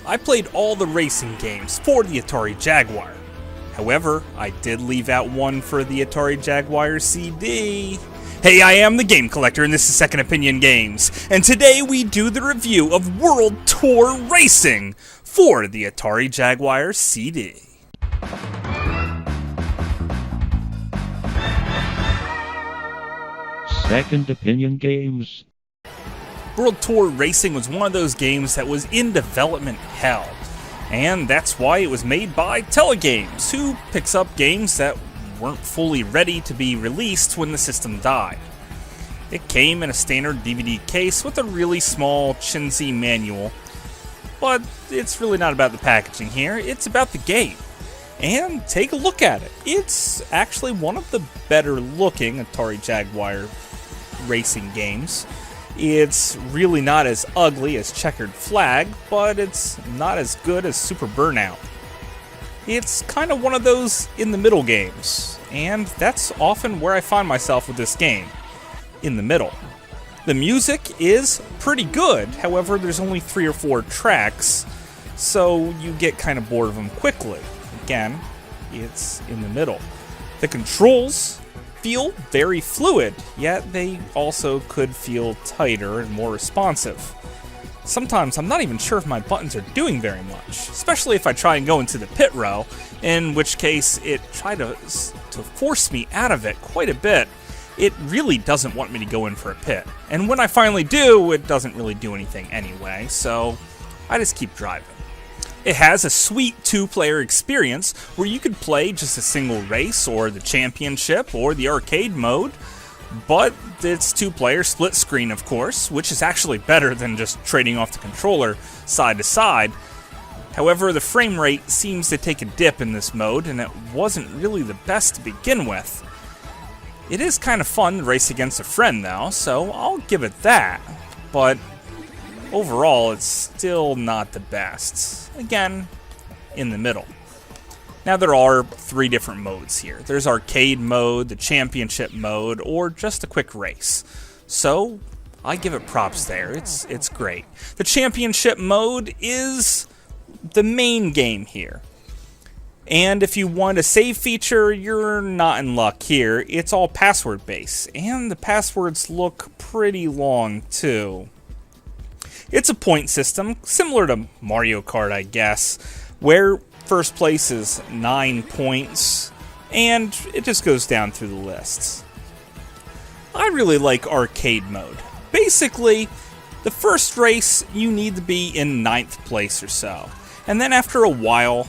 I played all the racing games for the Atari Jaguar. However, I did leave out one for the Atari Jaguar CD. Hey, I am the Game Collector, and this is Second Opinion Games, and today we do the review of World Tour Racing for the Atari Jaguar CD. Second Opinion Games. World Tour Racing was one of those games that was in development hell, and that's why it was made by Telegames, who picks up games that weren't fully ready to be released when the system died. It came in a standard DVD case with a really small chintzy manual, but it's really not about the packaging here, it's about the game. And take a look at it. It's actually one of the better looking Atari Jaguar racing games. It's really not as ugly as Checkered Flag, but it's not as good as Super Burnout. It's kind of one of those in the middle games, and that's often where I find myself with this game. In the middle. The music is pretty good, however there's only 3 or 4 tracks, so you get kind of bored of them quickly. Again, it's in the middle. The controls feel very fluid, yet they also could feel tighter and more responsive. Sometimes I'm not even sure if my buttons are doing very much, especially if I try and go into the pit row, in which case it tried to force me out of it quite a bit. It really doesn't want me to go in for a pit, and when I finally do, it doesn't really do anything anyway, so I just keep driving. It has a sweet 2-player experience where you could play just a single race or the championship or the arcade mode, but it's 2-player split screen, of course, which is actually better than just trading off the controller side to side. However, the frame rate seems to take a dip in this mode, and it wasn't really the best to begin with. It is kind of fun to race against a friend though, so I'll give it that, but overall, it's still not the best. Again, in the middle. Now, there are 3 different modes here. There's arcade mode, the championship mode, or just a quick race. So, I give it props there. It's great. The championship mode is the main game here. And if you want a save feature, you're not in luck here. It's all password-based, and the passwords look pretty long, too. It's a point system, similar to Mario Kart, I guess, where first place is 9 points, and it just goes down through the lists. I really like arcade mode. Basically, the first race, you need to be in 9th place or so, and then after a while,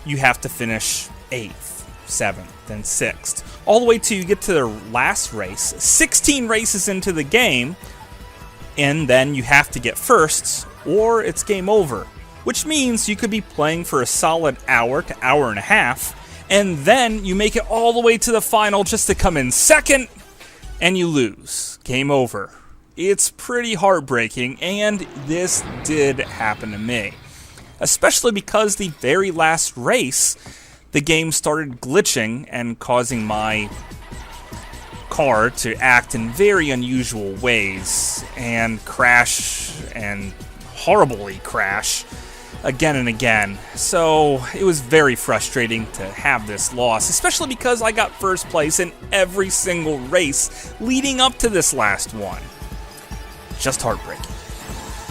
you have to finish 8th, 7th, then 6th, all the way till you get to the last race, 16 races into the game, and then you have to get first, or it's game over, which means you could be playing for a solid hour to hour and a half, and then you make it all the way to the final just to come in second, and you lose. Game over. It's pretty heartbreaking, and this did happen to me. Especially because the very last race, the game started glitching and causing my car to act in very unusual ways and crash and horribly crash again and again. So it was very frustrating to have this loss, especially because I got first place in every single race leading up to this last one. Just heartbreaking.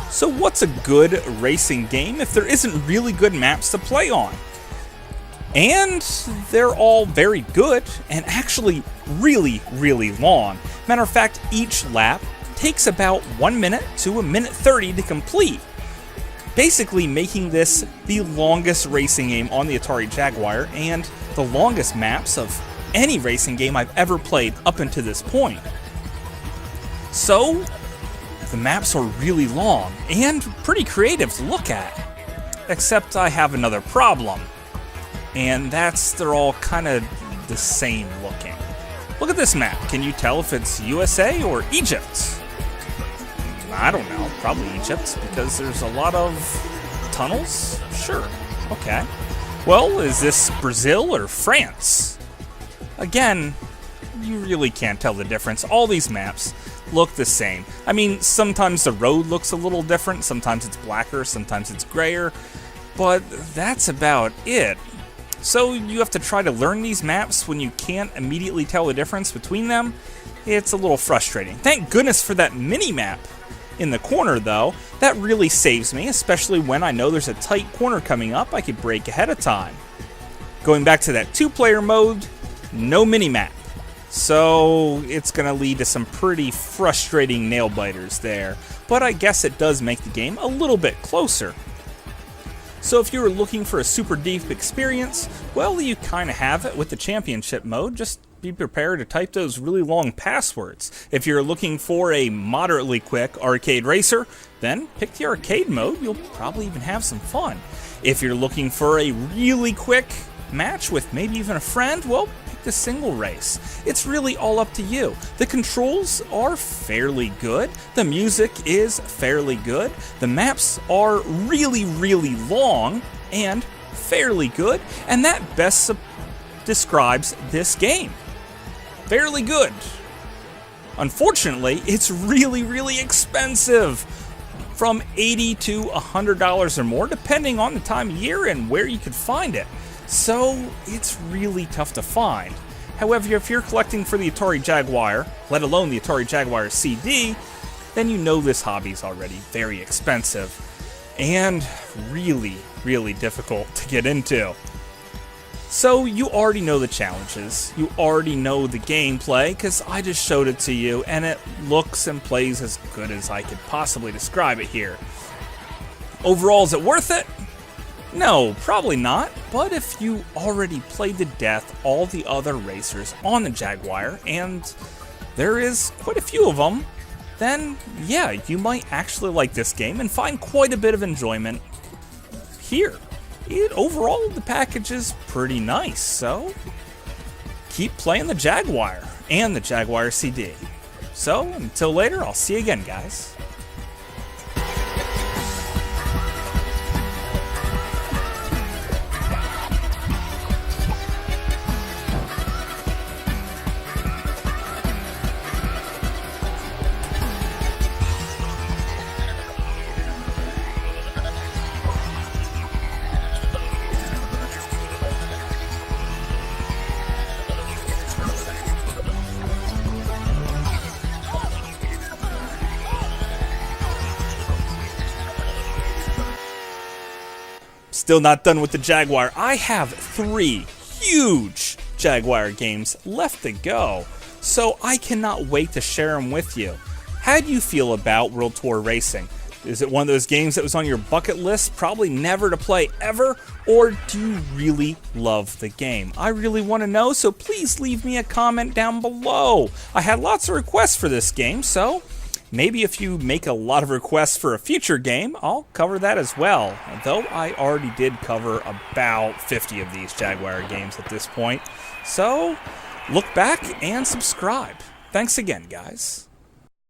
So what's a good racing game if there isn't really good maps to play on? And they're all very good, and actually really, really long. Matter of fact, each lap takes about 1 minute to 1 minute 30 to complete, basically making this the longest racing game on the Atari Jaguar, and the longest maps of any racing game I've ever played up until this point. So, the maps are really long, and pretty creative to look at. Except I have another problem. And that's they're all kind of the same looking. Look at this map. Can you tell if it's USA or Egypt? I don't know. Probably Egypt, because there's a lot of tunnels? Sure. Okay. Well, is this Brazil or France? Again, you really can't tell the difference. All these maps look the same. I mean, sometimes the road looks a little different. Sometimes it's blacker. Sometimes it's grayer. but that's about it. So you have to try to learn these maps when you can't immediately tell the difference between them. It's a little frustrating. Thank goodness for that mini-map in the corner, though. That really saves me, especially when I know there's a tight corner coming up I could break ahead of time. Going back to that 2-player mode, no mini-map. So it's going to lead to some pretty frustrating nail-biters there. But I guess it does make the game a little bit closer. So if you were looking for a super deep experience, well, you kind of have it with the championship mode. Just be prepared to type those really long passwords. If you're looking for a moderately quick arcade racer, then pick the arcade mode. You'll probably even have some fun. If you're looking for a really quick match with maybe even a friend, well, pick the single race. It's really all up to you. The controls are fairly good. The music is fairly good. The maps are really, really long and fairly good. And that best describes this game. Fairly good. Unfortunately, it's really, really expensive. From $80 to $100 or more, depending on the time of year and where you could find it. So it's really tough to find. However, if you're collecting for the Atari Jaguar, let alone the Atari Jaguar CD, then you know this hobby's already very expensive and really, really difficult to get into. So you already know the challenges, you already know the gameplay, because I just showed it to you, and it looks and plays as good as I could possibly describe it here. Overall, is it worth it? No, probably not, but if you already played to death all the other racers on the Jaguar, and there is quite a few of them, then yeah, you might actually like this game and find quite a bit of enjoyment here. Overall, the package is pretty nice, so keep playing the Jaguar and the Jaguar CD. So, until later, I'll see you again, guys. Still not done with the Jaguar. I have 3 huge Jaguar games left to go, so I cannot wait to share them with you. How do you feel about World Tour Racing? Is it one of those games that was on your bucket list, probably never to play ever, or do you really love the game? I really want to know, so please leave me a comment down below. I had lots of requests for this game, so maybe if you make a lot of requests for a future game, I'll cover that as well. Though I already did cover about 50 of these Jaguar games at this point. So, look back and subscribe. Thanks again, guys.